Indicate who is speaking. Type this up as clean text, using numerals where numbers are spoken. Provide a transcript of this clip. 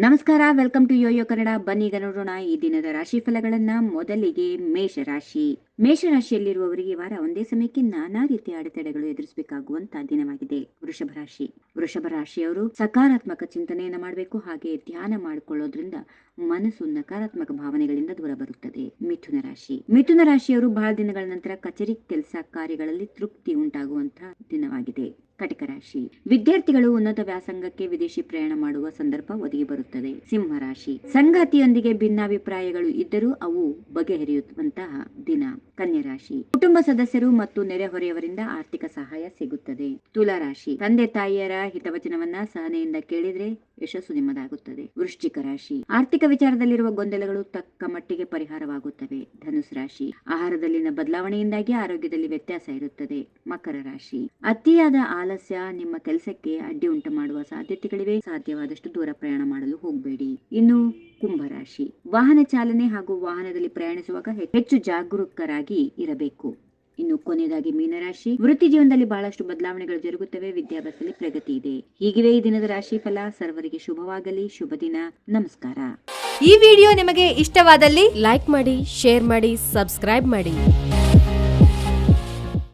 Speaker 1: ನಮಸ್ಕಾರ, welcome to Yoyo Kannada. ಬನ್ನಿ ಈಗ ನೋಡೋಣ ಈ ದಿನದ ರಾಶಿ ಫಲಗಳನ್ನ. ಮೊದಲಿಗೆ ಮೇಷರಾಶಿ. ಮೇಷರಾಶಿಯಲ್ಲಿರುವವರಿಗೆ ವಾರ ಒಂದೇ ಸಮಯಕ್ಕೆ ನಾನಾ ರೀತಿಯ ಅಡೆತಡೆಗಳು ಎದುರಿಸಬೇಕಾಗುವಂತಹ ದಿನವಾಗಿದೆ. ವೃಷಭ ರಾಶಿಯವರು ಸಕಾರಾತ್ಮಕ ಚಿಂತನೆಯನ್ನ ಮಾಡಬೇಕು. ಹಾಗೆ ಧ್ಯಾನ ಮಾಡಿಕೊಳ್ಳೋದ್ರಿಂದ ಮನಸ್ಸು ನಕಾರಾತ್ಮಕ ಭಾವನೆಗಳಿಂದ ದೂರ ಬರುತ್ತದೆ. ಮಿಥುನ ರಾಶಿಯವರು ಬಹಳ ದಿನಗಳ ನಂತರ ಕಚೇರಿ ಕೆಲಸ ಕಾರ್ಯಗಳಲ್ಲಿ ತೃಪ್ತಿ ಉಂಟಾಗುವಂತಹ ದಿನವಾಗಿದೆ. ಕಟಕ ರಾಶಿ. ವಿದ್ಯಾರ್ಥಿಗಳು ಉನ್ನತ ವ್ಯಾಸಂಗಕ್ಕೆ ವಿದೇಶಿ ಪ್ರಯಾಣ ಮಾಡುವ ಸಂದರ್ಭ ಒದಗಿ ಬರುತ್ತದೆ. ಸಿಂಹ ರಾಶಿ. ಸಂಗಾತಿಯೊಂದಿಗೆ ಭಿನ್ನಾಭಿಪ್ರಾಯಗಳು ಇದ್ದರೂ ಅವು ಬಗೆಹರಿಯುವಂತಹ ದಿನ. ಕನ್ಯಾ ರಾಶಿ. ಕುಟುಂಬ ಸದಸ್ಯರು ಮತ್ತು ನೆರೆಹೊರೆಯವರಿಂದ ಆರ್ಥಿಕ ಸಹಾಯ ಸಿಗುತ್ತದೆ. ತುಲಾ ರಾಶಿ. ತಂದೆ ತಾಯಿಯರ ಹಿತವಚನವನ್ನ ಸಹನೆಯಿಂದ ಕೇಳಿದ್ರೆ ಯಶಸ್ಸು ನಿಮ್ಮದಾಗುತ್ತದೆ. ವೃಶ್ಚಿಕ ರಾಶಿ. ಆರ್ಥಿಕ ವಿಚಾರದಲ್ಲಿರುವ ಗೊಂದಲಗಳು ತಕ್ಕ ಮಟ್ಟಿಗೆ ಪರಿಹಾರವಾಗುತ್ತವೆ. ಧನುಸ್ ರಾಶಿ. ಆಹಾರದಲ್ಲಿನ ಬದಲಾವಣೆಯಿಂದಾಗಿ ಆರೋಗ್ಯದಲ್ಲಿ ವ್ಯತ್ಯಾಸ ಇರುತ್ತದೆ. ಮಕರ ರಾಶಿ. ಅತಿಯಾದ ಆಲಸ್ಯ ನಿಮ್ಮ ಕೆಲಸಕ್ಕೆ ಅಡ್ಡಿ ಉಂಟು ಮಾಡುವ ಸಾಧ್ಯತೆಗಳಿವೆ. ಸಾಧ್ಯವಾದಷ್ಟು ದೂರ ಪ್ರಯಾಣ ಮಾಡಲು ಹೋಗಬೇಡಿ. ಇನ್ನು ಕುಂಭರಾಶಿ. ವಾಹನ ಚಾಲನೆ ಹಾಗೂ ವಾಹನದಲ್ಲಿ ಪ್ರಯಾಣಿಸುವಾಗ ಹೆಚ್ಚು ಜಾಗರೂಕರಾಗಿ ಇರಬೇಕು. ಇನ್ನು ಕೊನೆಯದಾಗಿ ಮೀನರಾಶಿ. ವೃತ್ತಿ ಜೀವನದಲ್ಲಿ ಬಹಳಷ್ಟು ಬದಲಾವಣೆಗಳು ಜರುಗುತ್ತವೆ. ವಿದ್ಯಾಭ್ಯಾಸದಲ್ಲಿ ಪ್ರಗತಿ ಇದೆ. ಹೀಗಿವೆ ಈ ದಿನದ ರಾಶಿ ಫಲ. ಸರ್ವರಿಗೆ ಶುಭವಾಗಲಿ. ಶುಭ ದಿನ. ನಮಸ್ಕಾರ.
Speaker 2: ಈ ವಿಡಿಯೋ ನಿಮಗೆ ಇಷ್ಟವಾದಲ್ಲಿ ಲೈಕ್ ಮಾಡಿ, ಶೇರ್ ಮಾಡಿ, ಸಬ್ಸ್ಕ್ರೈಬ್ ಮಾಡಿ.